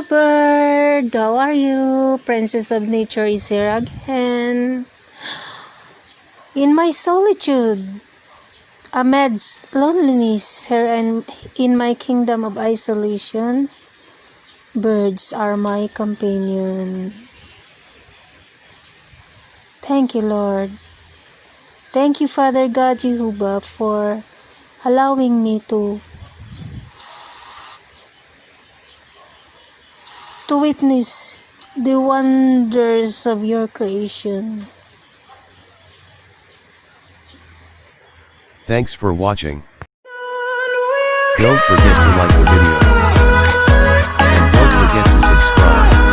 bird, how are you? Princess of Nature is here again. In my solitude, amidst loneliness, here and in my kingdom of isolation, birds are my companion. Thank you, Lord. Thank you, Father God Jehovah, for allowing me to witness the wonders of your creation. Thanks for watching. Don't forget to like the video. And don't forget to subscribe.